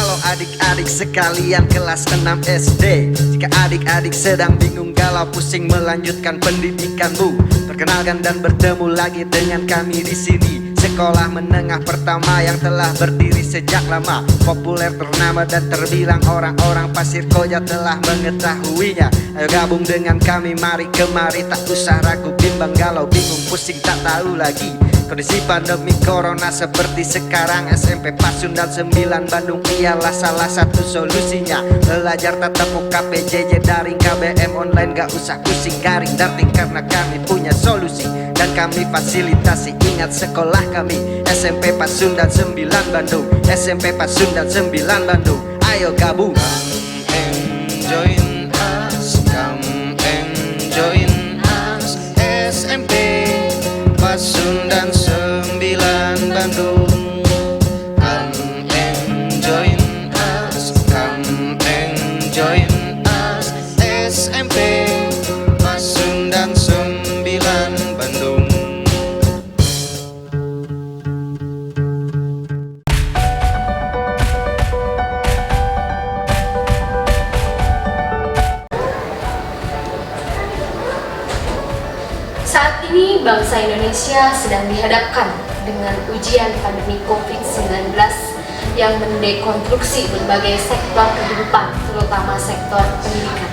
Halo adik-adik sekalian kelas 6 SD. Jika adik-adik sedang bingung, galau, pusing melanjutkan pendidikanmu, perkenalkan dan bertemu lagi dengan kami di sini. Sekolah menengah pertama yang telah berdiri sejak lama, populer, ternama dan terbilang orang-orang Pasir Koja telah mengetahuinya. Ayo gabung dengan kami, mari kemari, tak usah ragu, bimbang, galau, bingung, pusing, tak tahu lagi. Kondisi pandemi corona seperti sekarang, SMP Pasundan 9 Bandung ialah salah satu solusinya. Belajar tatap muka, PJJ daring, KBM online, gak usah pusing garing daring, karena kami punya solusi dan kami fasilitasi. Ingat sekolah kami, SMP Pasundan 9 Bandung, SMP Pasundan 9 Bandung. Ayo gabung. Come and join us, come and join us, SMP Pasundan 9 Bandung. Come and join us, come and join us, SMP Pasundan 9 Bandung. Saat ini bangsa Indonesia sedang dihadapkan dengan ujian pandemi COVID-19 yang mendekonstruksi berbagai sektor kehidupan, terutama sektor pendidikan.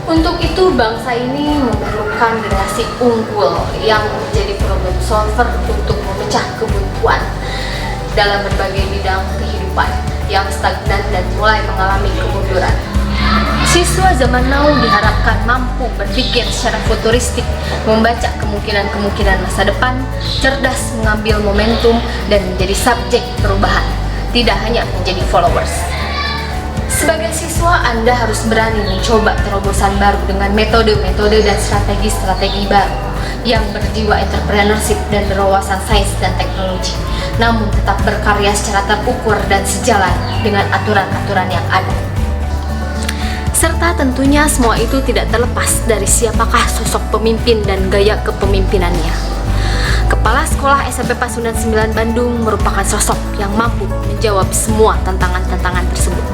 Untuk itu bangsa ini memerlukan generasi unggul yang menjadi problem solver untuk memecah kebuntuan dalam berbagai bidang kehidupan yang stagnan dan mulai mengalami kemunduran. Siswa zaman now diharapkan mampu berpikir secara futuristik, membaca kemungkinan-kemungkinan masa depan, cerdas mengambil momentum, dan menjadi subjek perubahan, tidak hanya menjadi followers. Sebagai siswa, Anda harus berani mencoba terobosan baru dengan metode-metode dan strategi-strategi baru yang berjiwa entrepreneurship dan berwawasan sains dan teknologi, namun tetap berkarya secara terukur dan sejalan dengan aturan-aturan yang ada. Serta tentunya semua itu tidak terlepas dari siapakah sosok pemimpin dan gaya kepemimpinannya. Kepala Sekolah SMP Pasundan 9 Bandung merupakan sosok yang mampu menjawab semua tantangan-tantangan tersebut.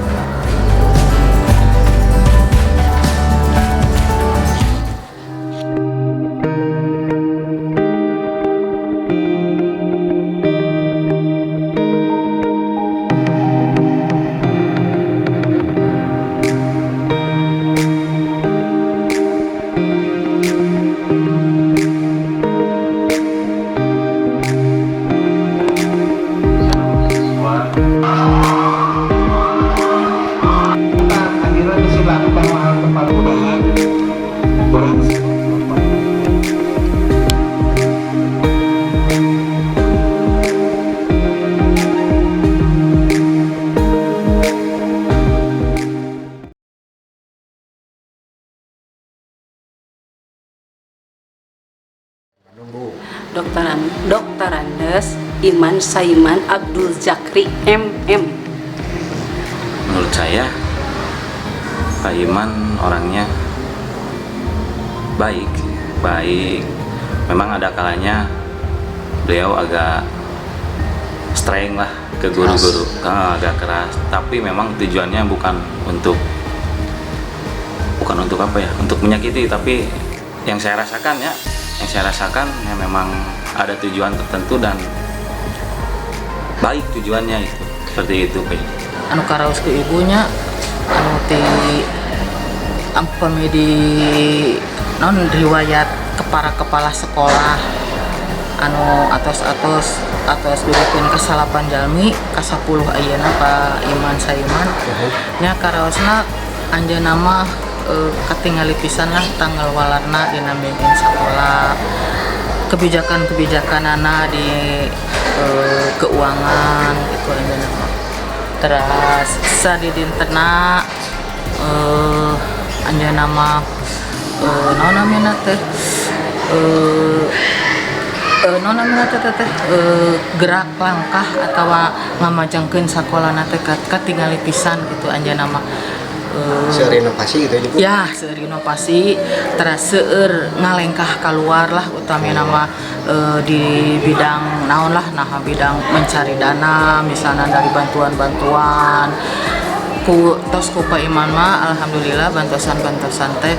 Dr. Andes Iman Saiman Abdul Zakri MM. Menurut saya Pak Iman orangnya baik. Memang ada kalanya beliau agak streng lah ke guru-guru, agak keras. Tapi memang tujuannya bukan untuk apa ya, untuk menyakiti. Tapi yang saya rasakan ya memang ada tujuan tertentu dan baik tujuannya itu, seperti itu Pak. Anu karaos ke ibunya anu ti ampami di non riwayat kepala sekolah anu atos bikin ke-8 jalmi ke-10 ayeuna Pak Iman Saiman nya karaosna anjeunna mah katingali pisan lah tanggal walarna dina bimbing sekolah, kebijakan-kebijakanana di keuangan gitu aja. Terus sadidintena anjeunna mah naon namina teh gerak langkah atawa ngamajengkeun sakolana teh katingali pisan gitu anjeunna mah Serenovasi gitu ya, Bu? ya seinovasi terus seueur ngalengkah keluar lah utamanya nama di bidang naon lah, nah bidang mencari dana misalnya dari bantuan-bantuan tos ku Pak Iman mah alhamdulillah bantuan teh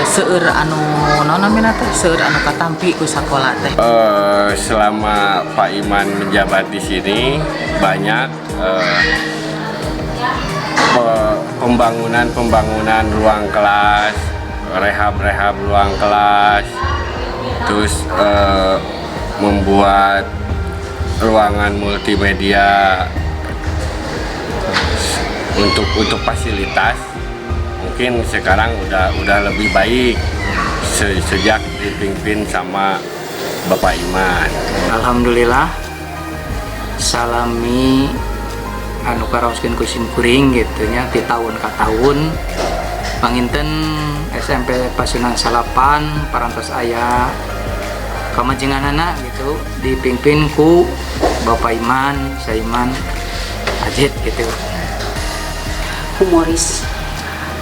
seueur anu naon namina teh seueur anu katampi ku sakola teh. Selama Pak Iman menjabat di sini banyak pembangunan ruang kelas, rehab ruang kelas, terus membuat ruangan multimedia untuk fasilitas. Mungkin sekarang udah lebih baik sejak dipimpin sama Bapak Iman. Alhamdulillah salami anu karaoskeun ku simkuring gitu nya ti tahun ka tahun panginten SMP Pasundan Salapan parantos aya kamajenganana gitu dipimpin ku Bapak Iman, Saiman Ajit gitu. Humoris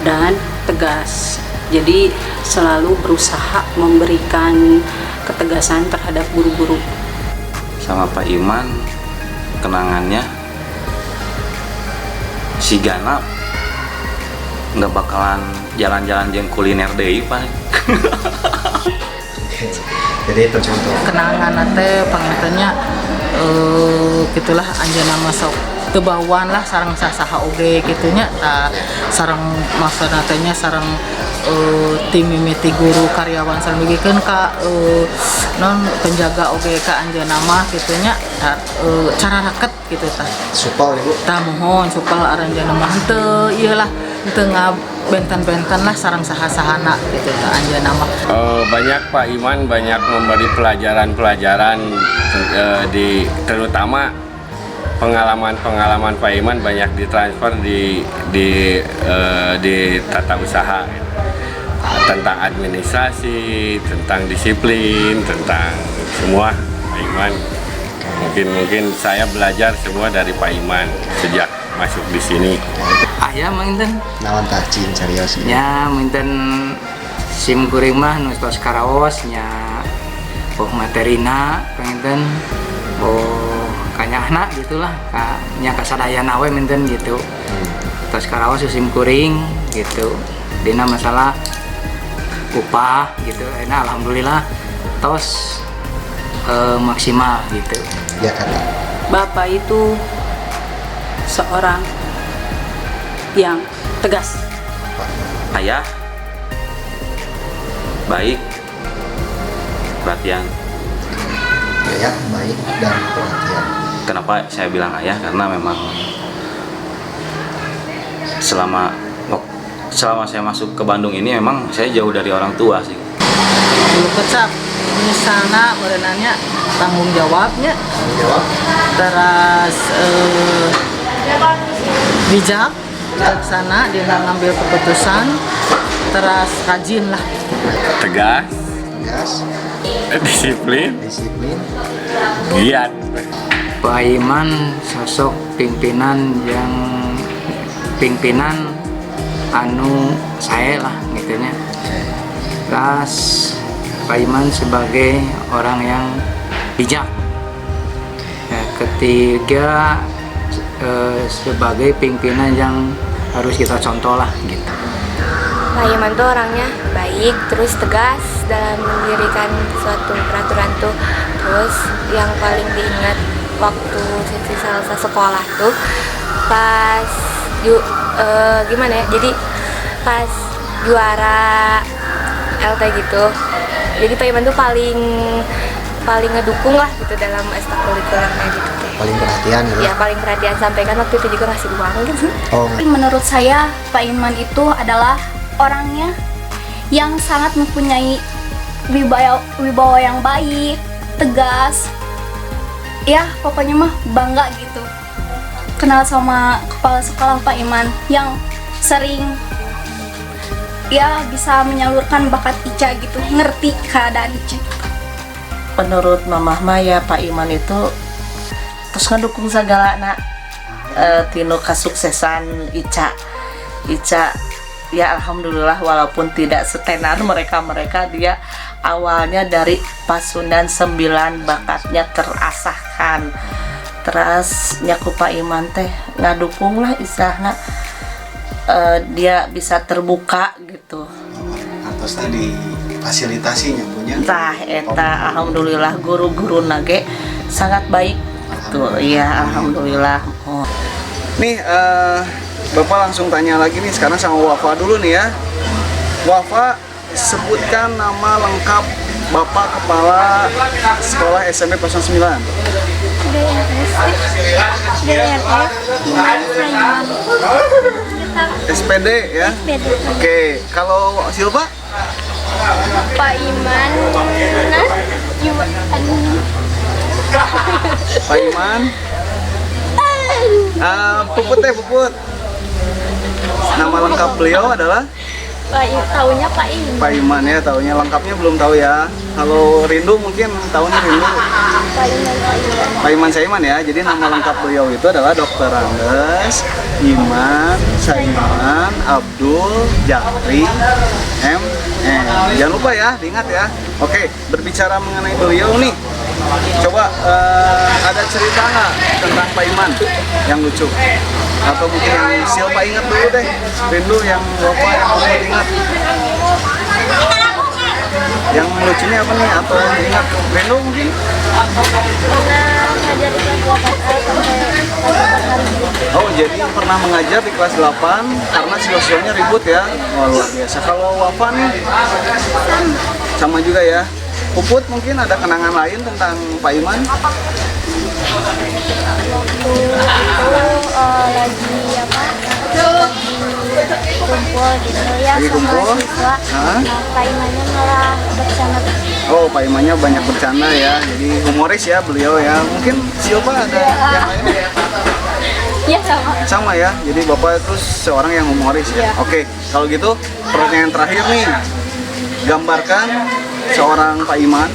dan tegas. Jadi selalu berusaha memberikan ketegasan terhadap guru-guru. Sama Pak Iman kenangannya si Gana nggak bakalan jalan-jalan jeung kuliner deui Pak. Jadi itu contoh. Kenangan teh pangintennya gitulah anjeunna mah sok teu bauan lah sareng saha oge gitunya sareng maksudna teh nya sareng tim mimiti guru karyawan sareng bigikeun ka non penjaga oge ka anjeunna mah gitunya cara raket gitu tah. Supal Ibu. Tah mohon supal aranjeunna mah henteu ieu lah henteu ngabenten-benten lah sareng saha-sahana gitu tah anjeunna mah. Banyak Pak Iman banyak memberi pelajaran terutama pengalaman Pak Iman banyak ditransfer di tata usaha tentang administrasi, tentang disiplin, tentang semua Pak Iman. Mungkin saya belajar semua dari Pak Iman sejak masuk di sini. Aya manginten Naon tah cing carios. nya manginten sim kuring mah nu tos karaos nya materina panginten kanyahna gitulah nya kasadayana we menten gitu. Tos karaos sim kuring gitu. Dina masalah upah gitu. Alhamdulillah tos maksimal gitu. Ya kata. Bapak itu seorang yang tegas. Ayah baik, perhatian. Ya, baik dan perhatian. Kenapa saya bilang ayah? Karena memang selama saya masuk ke Bandung ini memang saya jauh dari orang tua sih. Dulu kecap misalnya berenanya tanggung jawabnya Jawab. terus bijak bijaksana dia ngambil keputusan terus rajin lah. Tegas, Tegas, disiplin, giat. Pak Iman sosok pimpinan anu saya lah gitunya. Terus Pak Iman sebagai orang yang bijak. Ya, ketiga sebagai pimpinan yang harus kita contoh lah gitu. Pak Iman tuh orangnya baik, terus tegas dalam mendirikan suatu peraturan tuh. Terus yang paling diingat waktu sesi salsa sekolah tuh pas gimana ya? Jadi pas juara LT gitu. Jadi Pak Iman tuh paling ngedukung lah gitu dalam ekstrakurikulernya gitu deh. Paling perhatian gitu. Ya paling perhatian, sampai kan waktu itu juga ngasih uang gitu. Oh, Menurut saya Pak Iman itu adalah orangnya yang sangat mempunyai wibawa yang baik, tegas. Ya pokoknya mah bangga gitu kenal sama kepala sekolah Pak Iman yang sering ya bisa menyalurkan bakat Ica gitu, ngerti keadaan Ica gitu. Menurut Mamah Maya, Pak Iman itu terus ngedukung segala tino kesuksesan Ica. Ica ya alhamdulillah walaupun tidak setenar mereka dia awalnya dari Pasundan 9 bakatnya terasahkan. Terus nyaku Pak Iman teh ngadukung lah istilahnya dia bisa terbuka gitu. Atas tadi fasilitasinya punya. Tah eta alhamdulillah guru-guru nage sangat baik tuh. Iya alhamdulillah. Nih Bapak langsung tanya lagi nih sekarang sama Wafa dulu nih ya. Wafa, sebutkan nama lengkap Bapak Kepala Sekolah SMP Pasundan 9. SPD ya. Oke, kalau Silva? Pak Iman. Pak Iman. Puput deh, Puput. Nama lengkap beliau adalah? Taunya Pak Iman. Pak Iman ya, taunya lengkapnya belum tahu ya. Kalau Rindu mungkin tahunya Rindu. Pak Iman Saiman ya. Jadi nama lengkap beliau itu adalah Dr. Andes Iman Saiman Abdul Jakri Jangan lupa ya, diingat ya. Oke, berbicara mengenai beliau nih. Coba ada cerita nggak tentang Pak Iman yang lucu? Atau mungkin yang Silva ingat dulu deh, Rindu yang Bapak yang Bapak ingat. Yang lucunya apa nih? Atau yang ingat Rindu mungkin? Oh, jadi pernah mengajar di kelas 8 karena siswa-siswanya ribut ya? Wah, luar biasa. Kalau Wafa nih? Sama juga ya. Puput mungkin ada kenangan lain tentang Pak Iman? Kumpul gitu ya sama siswa. Pak Imannya malah bercanda. Oh, Pak Imannya banyak bercanda ya. Jadi humoris ya beliau ya. Mungkin Silva ada yang lain? Iya sama. Sama ya. Jadi Bapak itu seorang yang humoris ya. Oke, kalau gitu pertanyaan terakhir nih. Gambarkan seorang Pak Iman.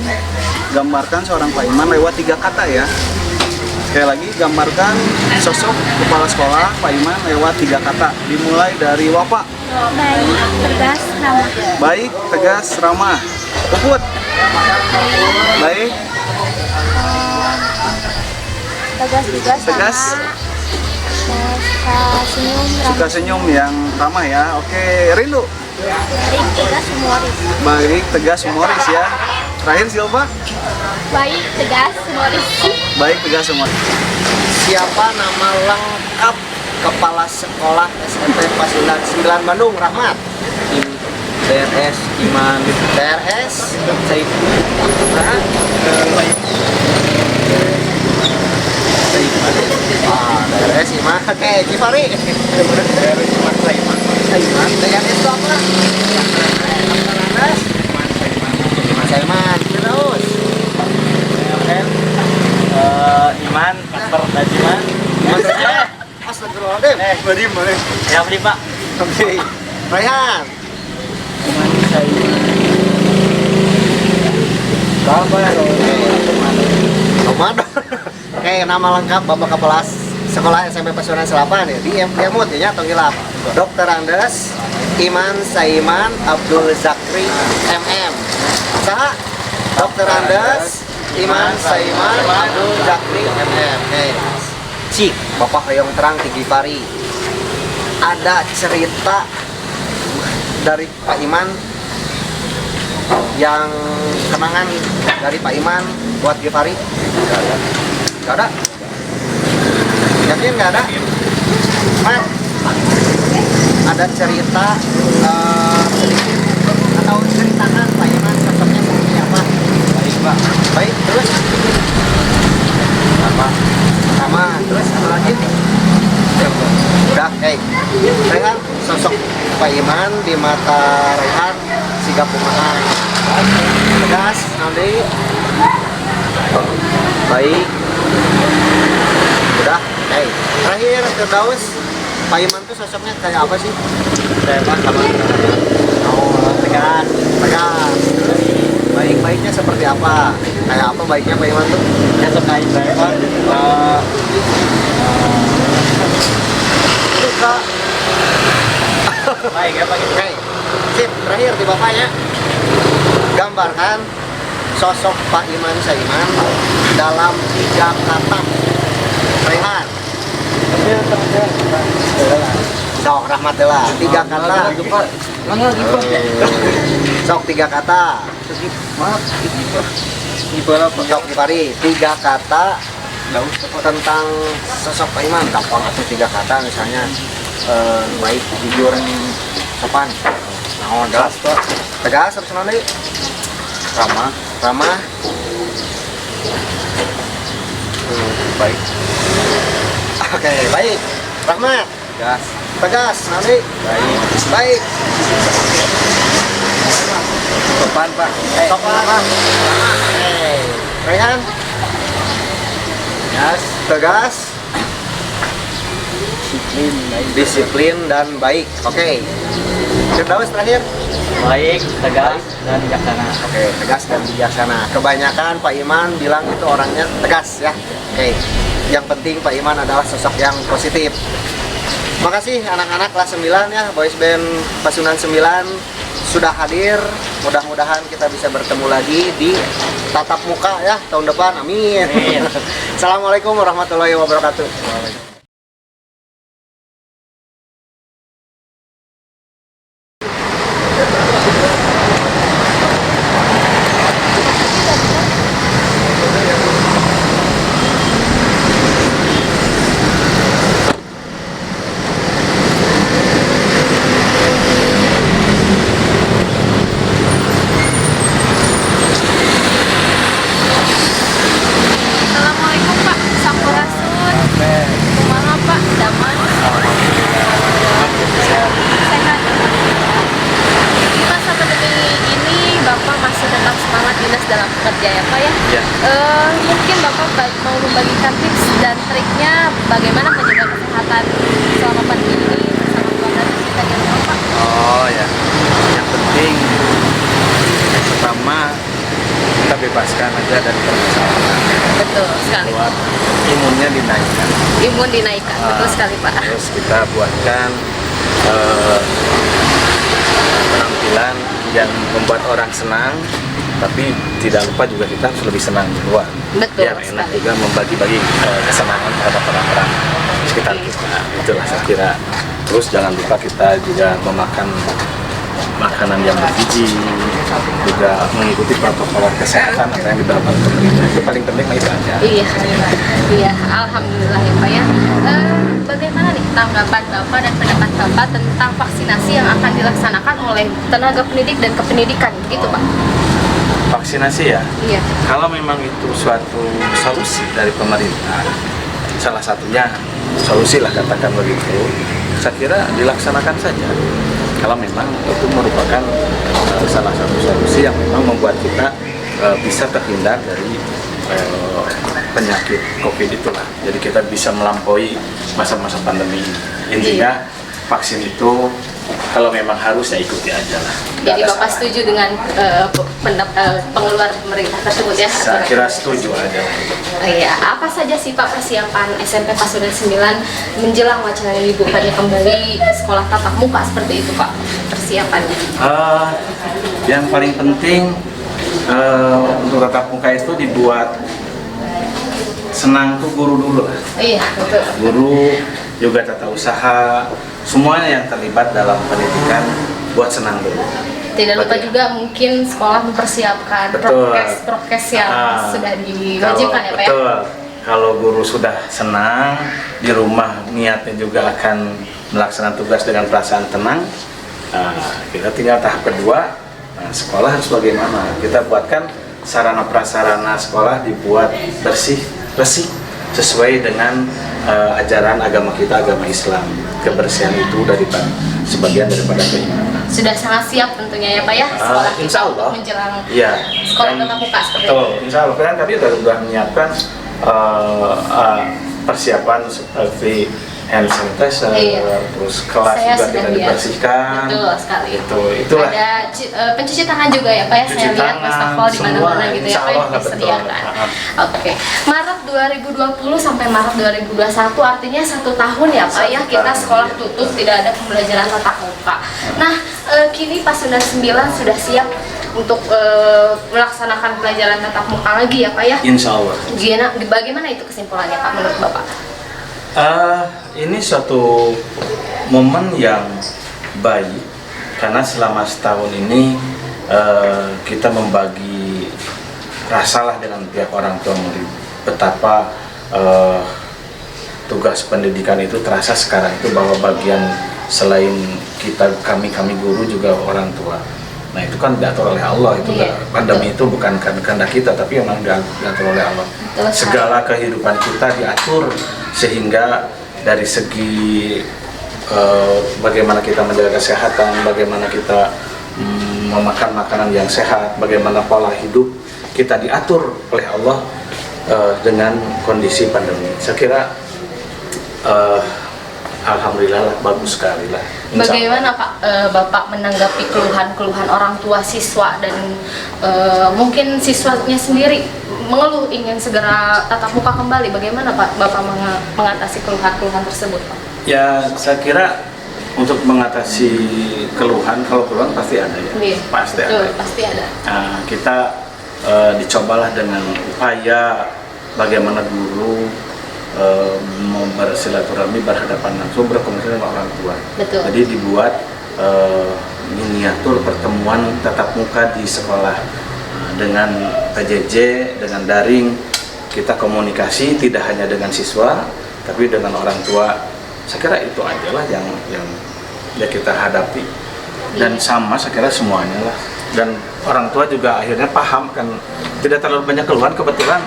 Gambarkan seorang Pak Iman lewat 3 kata ya. Sekali lagi, gambarkan sosok kepala sekolah Pak Iman lewat 3 kata. Dimulai dari Wafa. Baik, tegas, ramah. Baik, tegas, ramah. Puput. Baik. Tegas juga sama. Tegas. Suka senyum, Suka senyum yang ramah ya. Oke, Rindu. Baik, tegas, humoris. Baik, tegas, humoris ya. Terakhir Silva. Baik, tegas, humoris. Baik, tegas, humoris. Siapa nama lengkap Kepala Sekolah SMP Pasundan 9 Bandung? Rahmat. TRS Iman. TRS. TRS Iman. Oke, Kifari. TRS Iman Saiman. TRS itu apa? Iman Saiman. Terus. Iman Akbar Najiman. Astagfirullahaladzim. Gue diem boleh. Ya beli Pak. Oke. Rayhan. Iman Saiman. Ramadan. Oke, nama lengkap Bapak Kepala Sekolah SMP Pasundan Selapan ya. Di Emut ya, Tonggilap. Dr. Andes Iman Saiman Abdul Zakri MM. Saha? Dr. Andes Iman Saiman Abdul Zakri MM. Cik, Bapak Hoyong Terang Tinggi Pari. Ada cerita dari Pak Iman yang kenangan dari Pak Iman buat Gifari? Gak ada? Yakin gak ada? Mat, ada cerita sedikit atau ceritakan Pak Iman sosoknya seperti apa? Baik Pak. Baik, terus? Sama, terus apa lagi? Udah, Rehan, sosok Pak Iman di mata Rehan sigap kumaha? Tegas, nanti baik. Udah, terakhir Firdaus, Pak Iman tuh sosoknya kayak apa sih? Kayak apa? Oh, tegas. Terus baik-baiknya seperti apa? Kayak apa baiknya Pak Iman tuh? Ya suka Iman. Suka Baik ya Pak. Oke. Sip, terakhir di Bapaknya. Gambarkan sosok Pak Iman Saiman dalam 3 kata. Rehan. Sok rahmatullah 3 kata. Sok 3 kata. Sok Gipari 3 kata tentang sosok Pak Iman. Gampang atau 3 kata misalnya baik, jujur, sopan. Nah, tegas harus nanti. Ramah. Baik. Oke, baik. Rahmat. Tegas nanti. Baik. Sopan Pak. Sopan. Rehan. Tegas. Disiplin dan baik. Oke. Firdaus terakhir. Baik, tegas, dan bijaksana. Oke, tegas dan bijaksana. Kebanyakan Pak Iman bilang itu orangnya tegas ya. Oke. Yang penting Pak Iman adalah sosok yang positif. Makasih anak-anak kelas 9 ya, Boys Band Pasundan 9 sudah hadir. Mudah-mudahan kita bisa bertemu lagi di tatap muka ya tahun depan. Amin. Assalamualaikum warahmatullahi wabarakatuh. Assalamualaikum Pak, Sampurasun. Kumaha Pak, Daman. Sehat. Di masa pandemi ini Bapak masih tetap semangat dinas dalam bekerja ya Pak ya? Iya. Mungkin Bapak mau membagikan tips dan triknya bagaimana menjaga kesehatan selama pandemi ini bersama keluarga kita di rumah Pak? Oh ya, yang penting yang pertama kita bebaskan aja dari permasalahan. Betul sekali. Buat imunnya dinaikkan. Imun dinaikkan, betul sekali Pak. Terus kita buatkan penampilan yang membuat orang senang, tapi tidak lupa juga kita harus lebih senang di luar. Betul Biar enak sekali. juga membagi-bagi kesenangan terhadap orang-orang sekitar kita. Itulah saya kira. Terus jangan lupa kita juga memakan makanan yang bergizi, juga mengikuti protokol kesehatan apa yang diterapkan pemerintah. Itu paling penting itu aja. Iya, alhamdulillah ya Pak ya. Bagaimana nih tanggapan Bapak dan pendapat Bapak tentang vaksinasi yang akan dilaksanakan oleh tenaga pendidik dan kependidikan, gitu Pak? Vaksinasi ya? Iya. Kalau memang itu suatu solusi dari pemerintah, salah satunya solusi lah katakan begitu, saya kira dilaksanakan saja. Kalau memang itu merupakan salah satu solusi yang memang membuat kita bisa terhindar dari penyakit COVID itulah. Jadi kita bisa melampaui masa-masa pandemi ini. Intinya vaksin itu kalau memang harus ya ikuti aja lah. Jadi Bapak setuju dengan pengeluar pemerintah tersebut ya? Saya kira setuju aja lah. Iya, apa saja sih Pak persiapan SMP Pasundan 9 menjelang wacana dibukanya kembali sekolah tatap muka seperti itu Pak persiapannya? Yang paling penting untuk tatap muka itu dibuat senang tuh guru dulu lah. Iya, betul. Guru juga tata usaha, semuanya yang terlibat dalam pendidikan buat senang dulu. Tidak lupa juga mungkin sekolah mempersiapkan prokes yang sudah diwajibkan ya Pak ya? Betul. Kalau guru sudah senang, di rumah niatnya juga akan melaksanakan tugas dengan perasaan tenang. Kita tinggal tahap kedua, sekolah harus bagaimana? Kita buatkan sarana prasarana sekolah dibuat bersih, resik, sesuai dengan ajaran agama kita, agama Islam. Kebersihan itu sebagian daripada keimanan. Sudah sangat siap tentunya ya Pak ya sekolah kita Insya Allah. untuk menjelang Iya. sekolah tatap muka seperti Betul, itu. insya Allah kan kami sudah menyiapkan persiapan seperti hand sanitizer, terus kelas Saya juga sudah tidak lihat. dibersihkan. Betul sekali. Itulah. Ada pencuci tangan juga ya Pak ya, Cuci saya lihat tangan, wastafel di mana-mana semua, gitu ya insya Pak ya, Allah lah, betul. disediakan. Oke. Maret 2020 sampai Maret 2021 artinya 1 tahun ya Pak ya kita sekolah tutup, tidak ada pembelajaran tatap muka. Nah, kini Pasundan 9 sudah siap untuk melaksanakan pelajaran tatap muka lagi ya Pak ya? Insya Allah. Bagaimana itu kesimpulannya Pak menurut Bapak? Ini suatu momen yang baik karena selama setahun ini kita membagi rasalah dengan pihak orang tua murid betapa tugas pendidikan itu terasa sekarang itu bahwa bagian selain kami guru juga orang tua. Nah itu kan diatur oleh Allah, itu pandemi itu bukan kehendak kita tapi memang diatur oleh Allah. Segala kehidupan kita diatur sehingga dari segi bagaimana kita menjaga kesehatan, bagaimana kita memakan makanan yang sehat, bagaimana pola hidup kita diatur oleh Allah dengan kondisi pandemi. Saya kira alhamdulillah bagus sekali lah. Bagaimana Pak Bapak menanggapi keluhan-keluhan orang tua siswa dan mungkin siswanya sendiri mengeluh ingin segera tatap muka kembali? Bagaimana Pak Bapak mengatasi keluhan-keluhan tersebut Pak? Ya saya kira untuk mengatasi keluhan, kalau keluhan pasti ada ya. Iya, Pasti betul, ada. pasti ada. Nah, kita dicobalah dengan upaya bagaimana guru bersilaturahmi berhadapan langsung berkomunikasi dengan orang tua. Betul. Jadi dibuat miniatur pertemuan tatap muka di sekolah dengan PJJ, dengan daring. Kita komunikasi tidak hanya dengan siswa tapi dengan orang tua. Saya kira itu ajalah yang ya kita hadapi dan sama saya kira semuanya lah, dan orang tua juga akhirnya paham kan, tidak terlalu banyak keluhan kebetulan.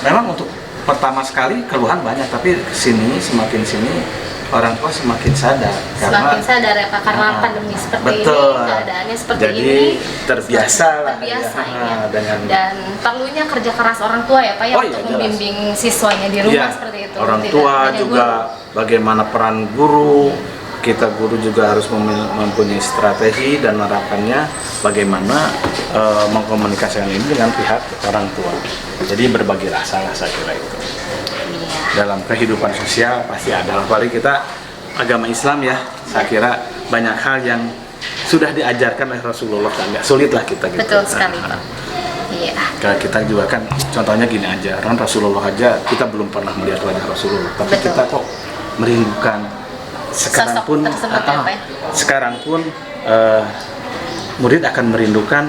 Memang untuk pertama sekali keluhan banyak, tapi semakin sini orang tua semakin sadar Semakin sadar ya Pak, karena pandemi seperti betul. ini, keadaannya seperti Jadi ini terbiasa lah terbiasa ya, dengan dan perlunya kerja keras orang tua ya Pak ya, Oh, iya, untuk jelas. membimbing siswanya di rumah Iya, seperti itu. orang Tidak tua hanya juga guru. bagaimana peran guru, kita guru juga harus mempunyai strategi dan harapannya bagaimana mengkomunikasikan ini dengan pihak orang tua. Jadi berbagi rasa lah saya kira itu. Dalam kehidupan sosial pasti ada, apalagi kita agama Islam ya, saya kira banyak hal yang sudah diajarkan oleh Rasulullah, nggak sulit lah kita gitu. Betul sekali Pak. Iya. Karena kita juga kan contohnya gini aja, orang Rasulullah aja kita belum pernah melihat wajah Rasulullah, tapi Betul. kita kok merindukan sekarang Sosok pun tersebut ya, Pak ya? sekarang pun murid akan merindukan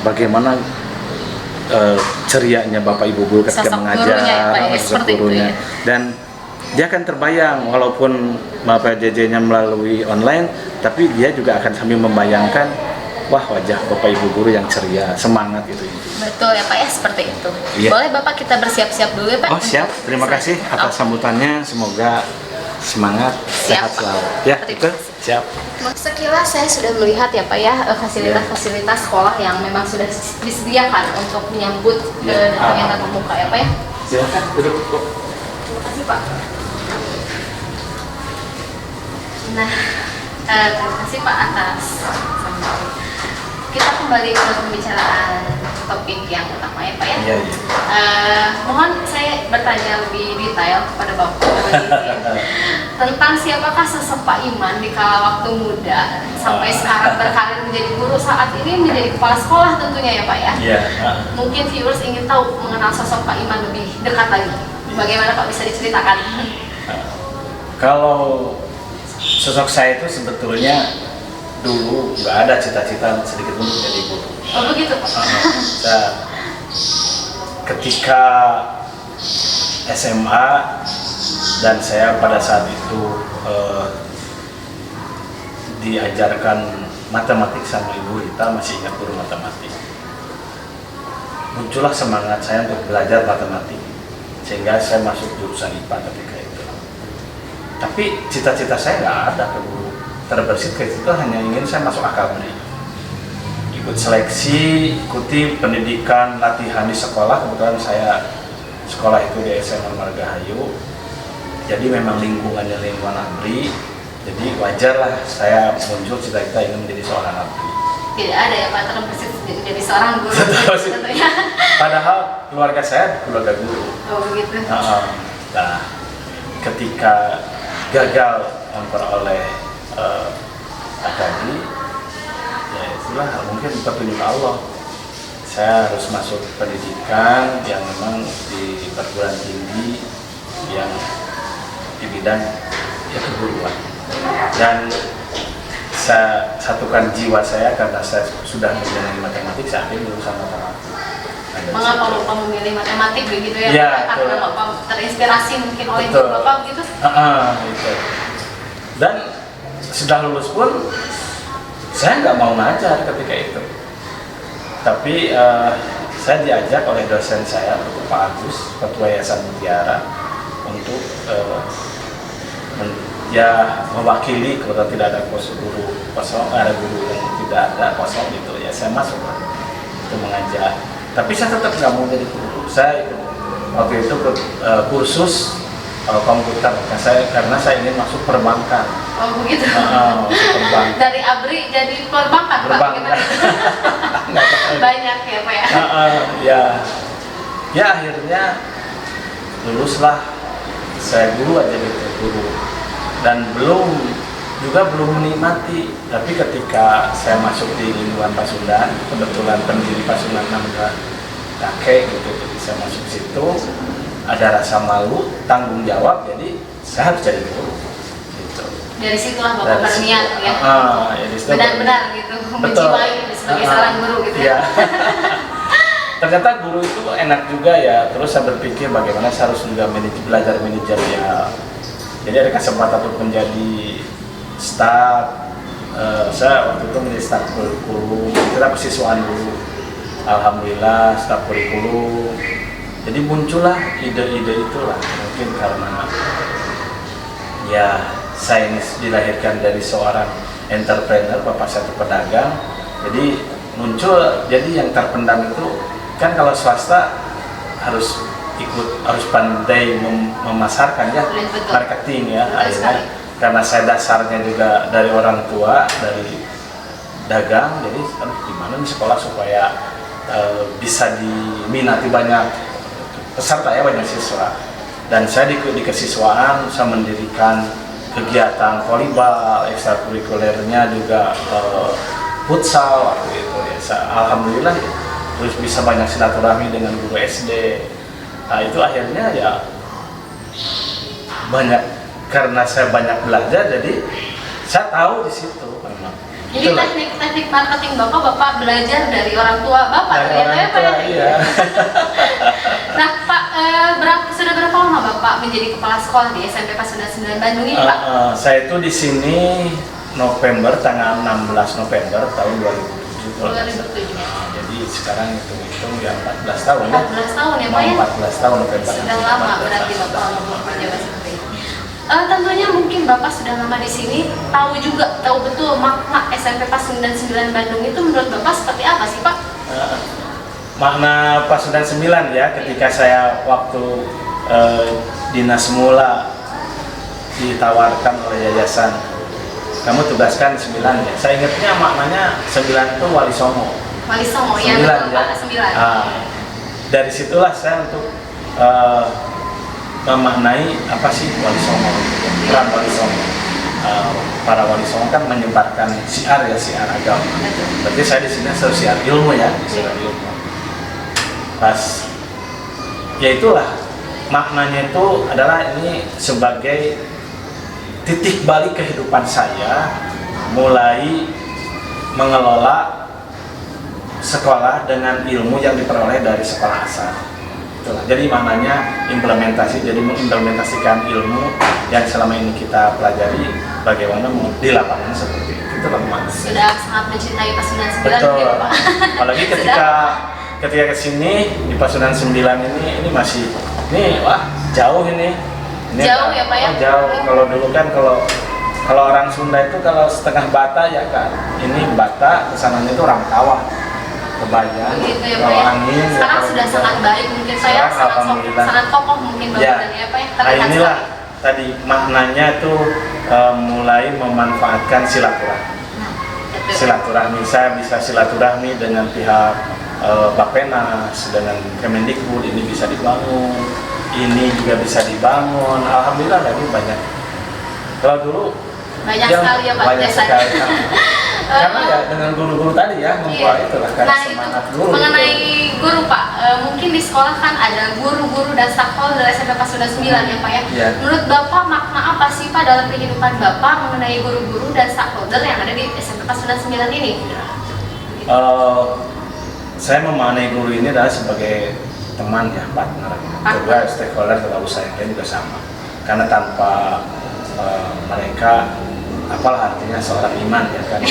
bagaimana cerianya Bapak Ibu guru ketika Sosok mengajar, gurunya ya, Pak, ya, sosok seperti itu gurunya. ya. Dan dia akan terbayang walaupun PJJ-nya melalui online, tapi dia juga akan sambil membayangkan wah wajah Bapak Ibu guru yang ceria, semangat gitu. Betul ya Pak ya, seperti itu. Iya. Boleh Bapak kita bersiap-siap dulu ya Pak? Oh siap, terima kasih atas sambutannya, semoga semangat, sehat selalu. Ya, itu siap. Sekilas saya sudah melihat ya Pak ya fasilitas-fasilitas sekolah yang memang sudah disediakan untuk menyambut datangnya tatap muka ya Pak ya. Silakan duduk. Terima kasih Pak. Nah, terima kasih Pak atas sambutan. Kita kembali ke pembicaraan topik yang utama ya Pak ya. Iya, iya. Mohon saya bertanya lebih detail kepada Bapak tentang siapakah sosok Pak Iman di kala waktu muda sampai sekarang berkarir menjadi guru, saat ini menjadi kepala sekolah tentunya ya Pak ya. Iya. Mungkin viewers ingin tahu mengenal sosok Pak Iman lebih dekat lagi. Bagaimana Pak bisa diceritakan? Kalau sosok saya itu sebetulnya dulu nggak ada cita-cita sedikit pun untuk jadi guru. Oh begitu Pak? Ketika SMA dan saya pada saat itu diajarkan matematik sama ibu kita, masih ingat guru matematik. Muncullah semangat saya untuk belajar matematik sehingga saya masuk jurusan IPA ketika itu. Tapi cita-cita saya nggak ada ke guru. Terbersit ke situ hanya ingin saya masuk akademi, ikut seleksi, ikuti pendidikan, latihan di sekolah. Kebetulan saya sekolah itu di SMA Margahayu. Jadi memang lingkungannya lingkungan ABRI. Jadi wajar lah saya muncul cita-cita ingin menjadi seorang ABRI. Tidak ada ya Pak terbesit jadi seorang guru tentunya. Padahal keluarga saya keluarga guru. Oh begitu. Nah, ketika gagal memperoleh akademi, ya itulah mungkin petunjuk Allah. Saya harus masuk pendidikan yang memang di perguruan tinggi yang di bidang ya keguruan. Dan saya satukan jiwa saya karena saya sudah menjalani matematik, saya ambil jurusan matematik. Mengapa Bapak memilih matematik begitu ya? Ya karena Bapak terinspirasi mungkin oleh guru Bapak gitu. Gitu. Dan sudah lulus pun saya nggak mau ngajar ketika itu. Tapi saya diajak oleh dosen saya, Pak Agus, Ketua Yayasan Mutiara, untuk mewakili kalau tidak ada guru kosong, ada guru yang tidak ada kosong gitu ya, saya masuk untuk mengajar. Tapi saya tetap nggak mau jadi guru. Saya waktu itu kursus komputer karena saya ingin masuk perbankan. Oh begitu. Perbankan. Dari ABRI jadi perbankan Pak. Banyak ya Pak ya. Ya akhirnya luluslah saya guru aja gitu, guru. Dan belum menikmati. Tapi ketika saya masuk di lingkungan Pasundan, kebetulan pendiri Pasundan namanya kakek gitu, jadi saya masuk situ ada rasa malu, tanggung jawab, jadi saya harus jadi guru. Gitu. Dari situlah Bapak berniat ya. Benar-benar gitu, betul. Menjiwai sebagai seorang guru gitu ya. Ternyata guru itu enak juga ya. Terus saya berpikir bagaimana saya harus juga belajar manajernya. Jadi ada kesempatan untuk menjadi staf. Saya waktu itu menjadi staf kurikulum. Kita kesiswaan dulu. Alhamdulillah staf kurikulum. Jadi muncullah ide-ide itulah. Mungkin karena ya saya ini dilahirkan dari seorang entrepreneur, bapak saya itu pedagang. Jadi muncul, jadi yang terpendam itu kan kalau swasta harus pandai memasarkan ya, marketing ya. Akhirnya karena saya dasarnya juga dari orang tua, dari dagang, jadi gimana nih sekolah supaya bisa diminati banyak peserta ya, banyak siswa. Dan saya di kesiswaan saya mendirikan kegiatan volleyball, ekstrakurikulernya juga futsal waktu itu ya. Alhamdulillah ya, terus bisa banyak silaturahmi dengan guru SD. Nah itu akhirnya ya banyak, karena saya banyak belajar, jadi saya tahu di situ memang. Jadi teknik marketing Bapak belajar dari orang tua Bapak ya Pak? Iya. Nah Pak, sudah berapa lama Bapak menjadi kepala sekolah di SMP Pasundan 9 Bandung ini Pak? Saya itu di sini November, tanggal 16 November tahun 2007. Jadi sekarang hitung ya 14 tahun ya. 14 tahun ya Pak ya? 14 tahun November. Sudah lama berarti Bapak menjabat seperti ini. Tentunya mungkin Bapak sudah lama di sini, tahu betul makna SMP Pasundan 9 Bandung itu menurut Bapak seperti apa sih Pak? Makna Pasundan 9 ya, ketika saya waktu dinas mula ditawarkan oleh yayasan, kamu tugaskan 9 ya. Saya ingatnya maknanya 9 itu Wali Songo. Wali Songo ya, betul Pak, 9. Dari situlah saya untuk memaknai apa sih Wali Songo, peran Wali Songo. Para Wali Songo kan menyebarkan siar agama. Berarti saya di sini siar ilmu ya, siar ilmu. Pas ya itulah maknanya, itu adalah ini sebagai titik balik kehidupan saya, mulai mengelola sekolah dengan ilmu yang diperoleh dari sekolah asal. Itulah. Jadi maknanya implementasi, jadi mengimplementasikan ilmu yang selama ini kita pelajari bagaimana di lapangan seperti itu. Itulah maknanya. Sudah sangat mencintai Pasundan 9 betul. Gitu, Pak. Apalagi ketika kesini di Pasundan 9 ini masih wah jauh ini jauh ya Pak ya? Jauh. Kalau dulu kan kalau orang Sunda itu kalau setengah bata ya kan, ini bata kesananya itu Rangkawa. kebayang. Begitu ya Pak bawa ya. angin. Sekarang ya, sudah kalau sangat hujan. baik mungkin Pak ya, Sekarang sangat alhamdulillah. sangat kokoh mungkin Ya. bangunannya ya Pak ya. Nah Terlihat inilah sekali. tadi maknanya itu mulai memanfaatkan silaturahmi. Betul. Silaturahmi, saya bisa silaturahmi dengan pihak Bappenas, dengan Kemendikbud, ini bisa dibangun, ini juga bisa dibangun. Alhamdulillah lagi banyak. Kalau dulu Banyak yang sekali ya Pak banyak jasanya. sekali. Karena ya dengan guru-guru tadi ya membawa Iya. itulah karena Nah itu semangat guru. mengenai guru Pak, mungkin di sekolah kan ada guru-guru dan stakeholder SMP Pasundan 9 ya Pak ya. Iya. Menurut Bapak makna apa sih Pak dalam kehidupan Bapak mengenai guru-guru dan stakeholder yang ada di SMP Pasundan 9 ini? Saya memaknai guru ini adalah sebagai teman ya, partner. Juga stakeholder kalau saya juga sama. Karena tanpa mereka, apalah artinya seorang iman ya kan?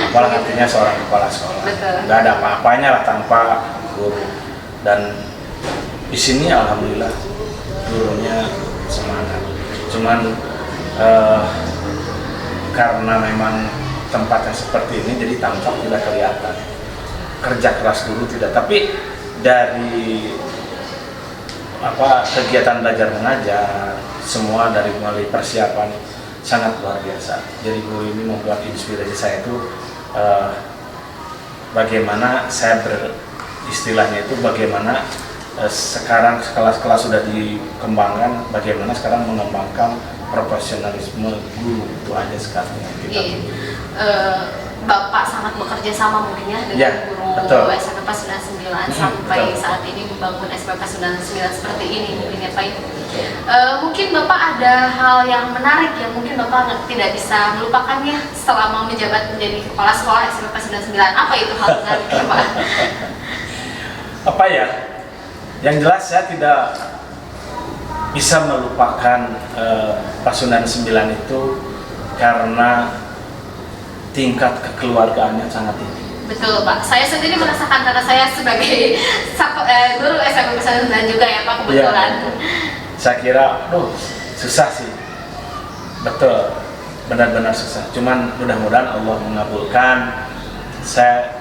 Apalah artinya seorang kepala sekolah? Nggak ada apa-apanya lah tanpa guru. Dan di sini alhamdulillah gurunya semangat. Cuman karena memang tempatnya seperti ini jadi tampak tidak kelihatan. Kerja keras guru tidak, tapi dari kegiatan belajar mengajar semua dari mulai persiapan sangat luar biasa. Jadi guru ini membuat inspirasi saya itu bagaimana saya istilahnya itu bagaimana sekarang kelas-kelas sudah dikembangkan, bagaimana sekarang mengembangkan profesionalisme guru itu aja sekarang kita. Bapak sangat bekerja sama mungkin ya dengan guru SMP Pasundan 9 sampai saat ini membangun SMP Pasundan 9 seperti ini mungkin ya Pak. Mungkin Bapak ada hal yang menarik yang mungkin Bapak tidak bisa melupakannya selama menjabat menjadi kepala sekolah SMP Pasundan 9. Apa itu hal menarik Pak? Apa ya? Yang jelas saya tidak bisa melupakan Pasundan 9 itu karena tingkat kekeluargaannya sangat tinggi. Betul Pak, saya sendiri merasakan karena saya sebagai guru SMP Pasundan 9 juga ya Pak kebetulan. Ya, saya kira, susah sih, betul, benar-benar susah. Cuman mudah-mudahan Allah mengabulkan. Saya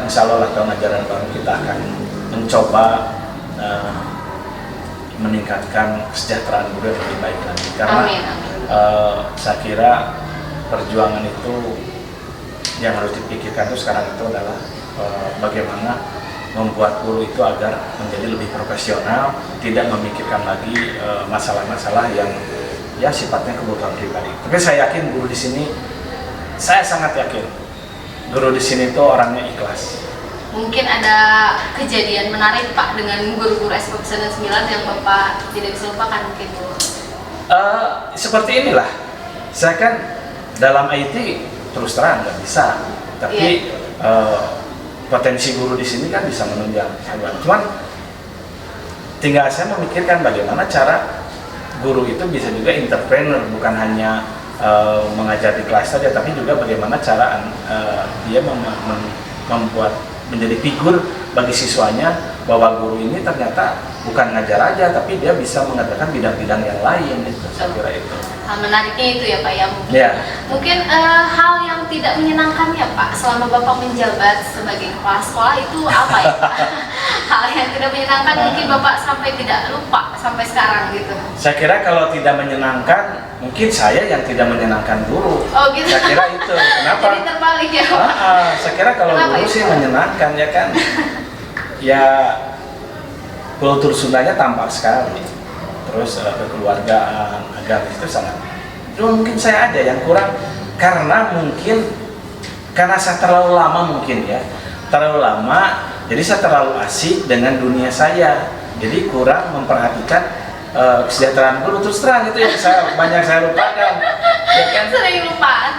insya Allah tahun ajaran baru kita akan mencoba meningkatkan kesejahteraan guru yang lebih baik lagi. Karena saya kira perjuangan itu yang harus dipikirkan itu sekarang itu adalah bagaimana membuat guru itu agar menjadi lebih profesional, tidak memikirkan lagi masalah-masalah yang ya sifatnya kebutuhan pribadi. Tapi saya yakin guru di sini, saya sangat yakin guru di sini itu orangnya ikhlas. Mungkin ada kejadian menarik Pak dengan guru-guru SMP Pasundan 9 yang Bapak tidak bisa lupakan mungkin Bu? Seperti inilah, saya kan dalam IT terus terang nggak bisa, tapi potensi guru di sini kan bisa menunjang. Cuman tinggal saya memikirkan bagaimana cara guru itu bisa juga entrepreneur, bukan hanya mengajar di kelas saja, tapi juga bagaimana cara dia membuat menjadi figur bagi siswanya bahwa guru ini ternyata bukan ngajar aja, tapi dia bisa mengatakan bidang-bidang yang lain. Itu saya kira itu. Hal menariknya itu ya Pak ya mungkin. Ya. Mungkin hal yang tidak menyenangkan ya Pak selama Bapak menjabat sebagai kepala sekolah itu apa ya Pak? Hal yang tidak menyenangkan mungkin Bapak sampai tidak lupa sampai sekarang gitu. Saya kira kalau tidak menyenangkan, mungkin saya yang tidak menyenangkan guru. Oh gitu. Saya kira itu. Kenapa? Jadi terbalik ya Pak. Saya kira kalau Kenapa guru itu? sih menyenangkan ya kan. Ya kultur Sundanya tampak sekali. Terus kekeluargaan, agama itu sangat. Cuma mungkin saya ada yang kurang karena saya terlalu lama mungkin ya. Terlalu lama, jadi saya terlalu asik dengan dunia saya. Jadi kurang memperhatikan kesejahteraan guru. Terus terang itu yang banyak saya lupakan. Ya kan? Sering lupaan.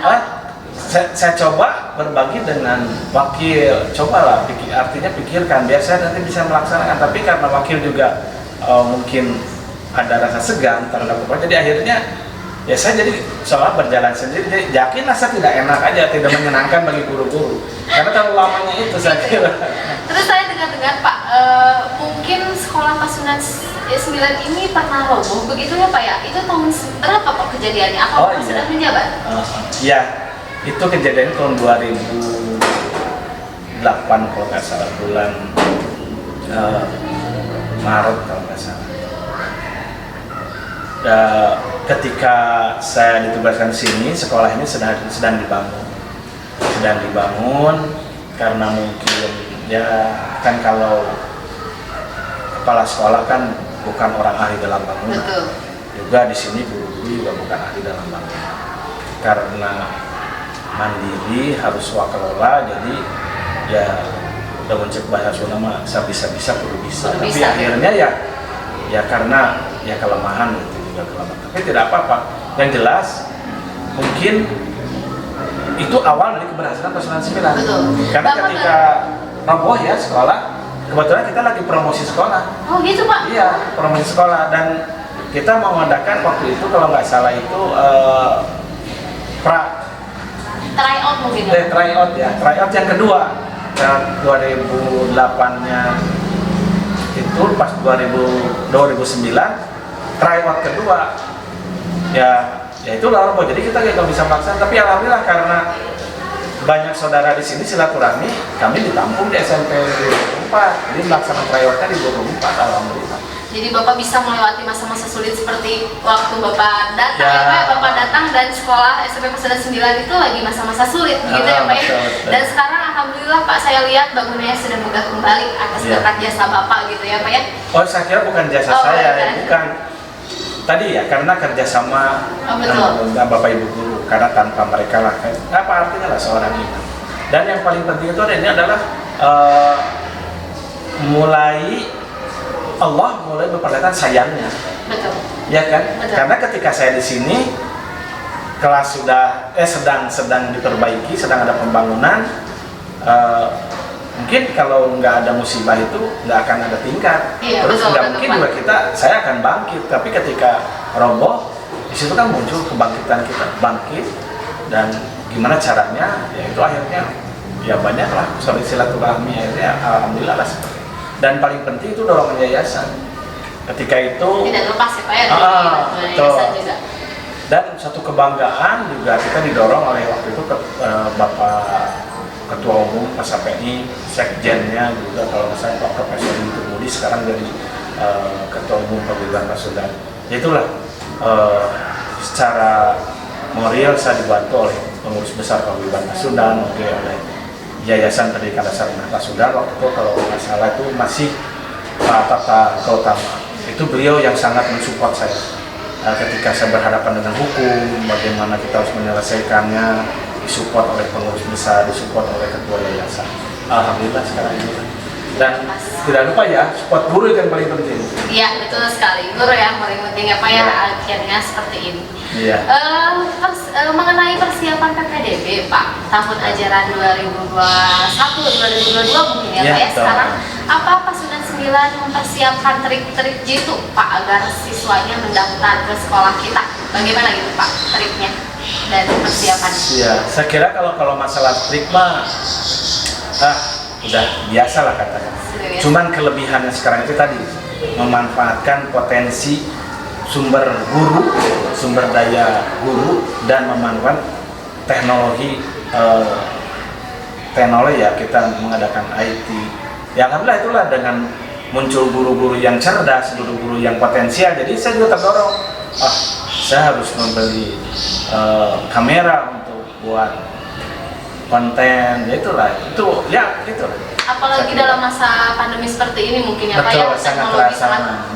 Saya coba berbagi dengan wakil, cobalah artinya pikirkan biar saya nanti bisa melaksanakan, tapi karena wakil juga mungkin ada rasa segan terhadap kepala, jadi akhirnya ya saya jadi seolah berjalan sendiri, jadi yakinlah saya tidak enak aja, tidak menyenangkan bagi guru-guru karena terlalu lamanya itu saya kira. Terus saya dengar-dengar Pak, mungkin sekolah Pasundan 9 ini pernah roboh begitu ya Pak ya? Itu tahun berapa Pak kejadiannya? Apa Bapak sedang menjabat? Ya, itu kejadian tahun 2012 8 kalau nggak salah, bulan Maret kalau nggak salah. Ketika saya ditugaskan di sini, sekolah ini sedang dibangun karena mungkin ya kan kalau kepala sekolah kan bukan orang ahli dalam bangunan. Betul. Juga di sini guru-guru juga bukan ahli dalam bangunan. Karena mandiri harus swakelola, jadi ya udah mencek bahasa Sunda mah bisa kudu bisa. Tapi akhirnya ya karena ya kelemahan gitu juga kelemahan. Tapi tidak apa-apa. Yang jelas mungkin itu awal dari keberhasilan pasukan 9. Betul. Karena ketika roboh ya sekolah, kebetulan kita lagi promosi sekolah. Oh gitu Pak? Iya, promosi sekolah, dan kita mau mengadakan waktu itu kalau nggak salah itu tryout mungkin. Tryout yang kedua. 2008-nya itu pas 2009 tryout kedua. Ya itu lah roboh. Jadi kita nggak bisa melaksanakan, tapi alhamdulillah karena banyak saudara di sini silaturahmi, kami ditampung di SMP 24. Jadi melaksanakan tryoutnya di 24, alhamdulillah. Jadi Bapak bisa melewati masa-masa sulit seperti waktu Bapak datang ya Pak, Bapak datang dan sekolah SMP Pasundan 9 itu lagi masa-masa sulit begitu ya Pak ya. Dan sekarang alhamdulillah Pak, saya lihat bangunannya sudah megah kembali atas berkat jasa Bapak gitu ya Pak ya. Oh, saya kira bukan jasa saya, bukan. Tadi ya karena kerjasama Bapak Ibu guru, karena tanpa mereka lah apa artinya lah seorang imam. Dan yang paling penting itu ini adalah Allah mulai memperlihatkan sayangnya. Betul. Ya kan? Betul. Karena ketika saya di sini kelas sudah sedang diperbaiki, sedang ada pembangunan. Mungkin kalau nggak ada musibah itu nggak akan ada tingkat. Iya, terus nggak mungkin Pak. juga saya akan bangkit. Tapi ketika roboh, di situ kan muncul kebangkitan kita, bangkit, dan gimana caranya? Ya itu akhirnya ya banyak lah silaturahmi, akhirnya alhamdulillah lah seperti. Dan paling penting itu dorongan yayasan. Ketika itu tidak lepas ya Pak ya dari yayasan juga. Dan satu kebanggaan juga kita didorong oleh waktu itu Bapak Ketua Umum PASAPNI, Sekjennya juga kalau nggak salah Pak Profesor Budi sekarang jadi Ketua Umum Paguyuban Pasundan. Itulah secara moral saya dibantu oleh pengurus besar Paguyuban Pasundan, oleh Yayasan Pendidikan Dasar Pasundan. Waktu itu kalau nggak salah itu masih Pak Tata Gautama. Itu beliau yang sangat mensupport saya ketika saya berhadapan dengan hukum, bagaimana kita harus menyelesaikannya, disupport oleh pengurus besar, disupport oleh ketua yayasan. Alhamdulillah sekarang ini. Dan tidak lupa ya, support guru itu yang paling penting. Iya, betul sekali. Guru yang paling penting ya Pak ya, akhirnya seperti ini. Iya. Mengenai persiapan PPDB Pak, tahun ajaran 2021-2022 mungkin ya Pak ya, sekarang apa Pasundan 9 mempersiapkan trik-trik jitu Pak agar siswanya mendaftar ke sekolah kita? Bagaimana gitu Pak triknya dan persiapannya? Iya, saya kira kalau masalah trik mah udah biasa lah katakan. Cuman kelebihannya sekarang itu tadi memanfaatkan potensi sumber daya guru, dan memanfaatkan teknologi ya kita mengadakan IT. Ya alhamdulillah itulah dengan muncul guru-guru yang cerdas, guru-guru yang potensial. Jadi saya juga terdorong, saya harus membeli kamera untuk buat konten, ya itulah gitu. Apalagi dalam masa pandemi seperti ini mungkin ya Pak ya, teknologi sangat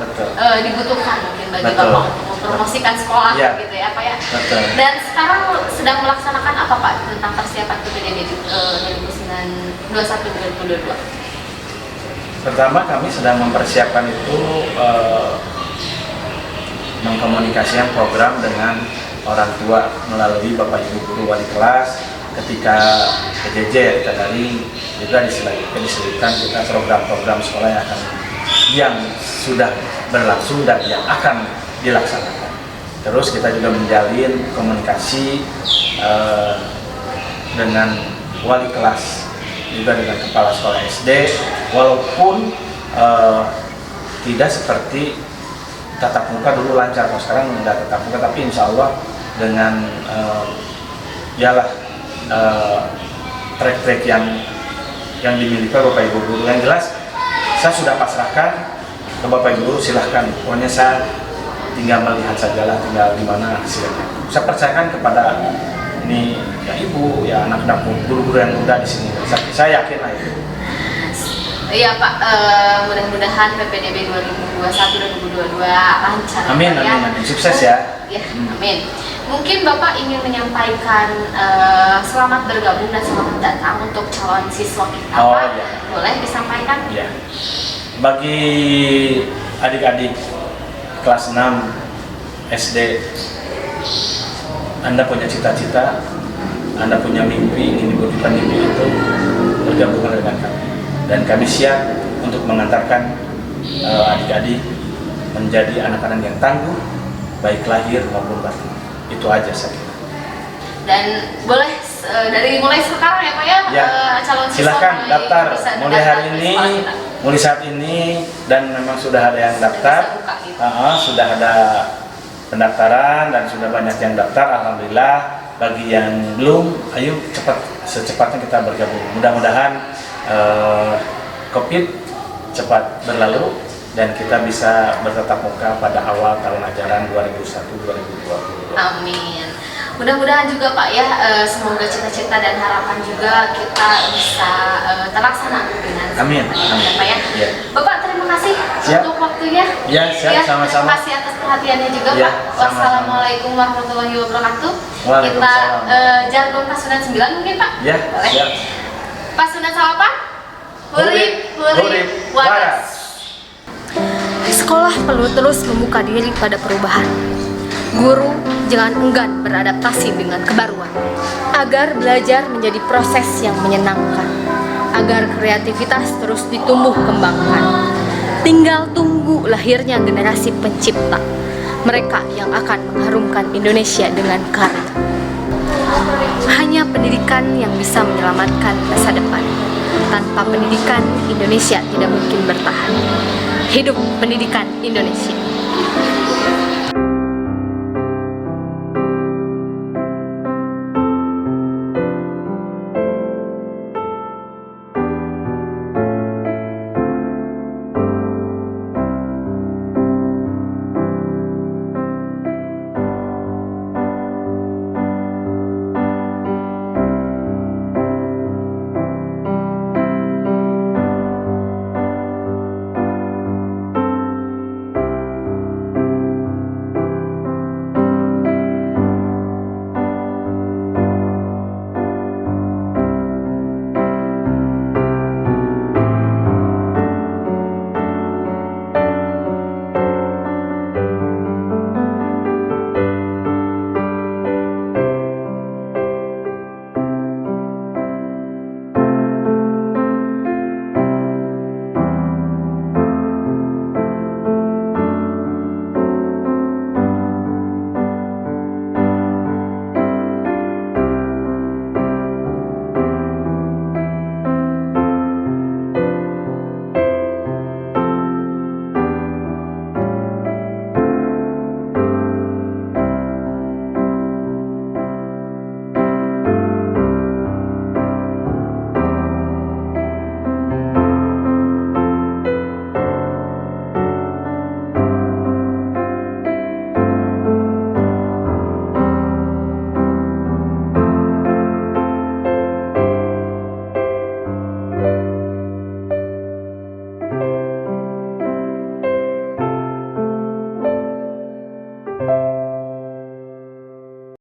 dibutuhkan mungkin bagi Bapak untuk mempromosikan sekolah gitu ya Pak ya. Betul. Dan sekarang sedang melaksanakan apa Pak tentang persiapan PPDB 2021-2022? Pertama kami sedang mempersiapkan itu mengkomunikasikan program dengan orang tua melalui Bapak Ibu guru wali kelas. Ketika PJJ kita dari juga diselipkan kita program-program sekolah yang sudah berlangsung dan yang akan dilaksanakan. Terus kita juga menjalin komunikasi dengan wali kelas, juga dengan kepala sekolah SD, walaupun tidak seperti tatap muka dulu lancar, kalau sekarang tidak tatap muka, tapi insya Allah dengan track-track yang yang dimiliki Bapak Ibu guru. Yang jelas saya sudah pasrahkan ke Bapak Ibu guru, silahkan. Pokoknya saya tinggal melihat sajalah, tinggal di mana hasilnya. Saya percayakan kepada ini ya ibu, ya anak-anak guru-guru yang muda di sini. Saya yakin lah itu. Iya Pak, mudah-mudahan PPDB 2021-2022 lancar. Amin, ya. amin. Sukses ya. Ya, amin. Mungkin Bapak ingin menyampaikan selamat bergabung dan selamat datang untuk calon siswa kita, Pak. Ya. Boleh disampaikan? Ya. Bagi adik-adik kelas 6 SD, Anda punya cita-cita, Anda punya mimpi, ingin diwujudkan mimpi itu, bergabung dengan kami. Dan kami siap untuk mengantarkan adik-adik menjadi anak-anak yang tangguh, baik lahir maupun batin. Itu aja saya kira. Dan boleh dari mulai sekarang ya Pak ya, calon siswa silahkan daftar mulai hari di ini, sekolah kita. mulai saat ini, dan memang sudah ada yang daftar, sudah ada pendaftaran dan sudah banyak yang daftar. Alhamdulillah. Bagi yang belum, ayo secepatnya kita bergabung. Mudah-mudahan COVID cepat berlalu dan kita bisa bertatap muka pada awal tahun ajaran 2021-2022. Amin. Mudah-mudahan juga Pak ya, semoga cita-cita dan harapan juga kita bisa terlaksana dengan amin. Ya, Pak ya. Ya. Bapak terima kasih untuk waktunya. Ya, siap, sama-sama. Terima kasih atas perhatiannya juga Ya, Pak. Wassalamualaikum warahmatullahi wabarakatuh. Kita Waalaikumsalam. jargon Pasundan 9 mungkin Pak. Ya, boleh. siap. Pasundan Salapan. Hurip, waras. Sekolah perlu terus membuka diri pada perubahan. Guru jangan enggan beradaptasi dengan kebaruan, agar belajar menjadi proses yang menyenangkan, agar kreativitas terus ditumbuh kembangkan. Tinggal tunggu lahirnya generasi pencipta, mereka yang akan mengharumkan Indonesia dengan karya. Hanya pendidikan yang bisa menyelamatkan masa depan. Tanpa pendidikan, Indonesia tidak mungkin bertahan. Hidup pendidikan Indonesia.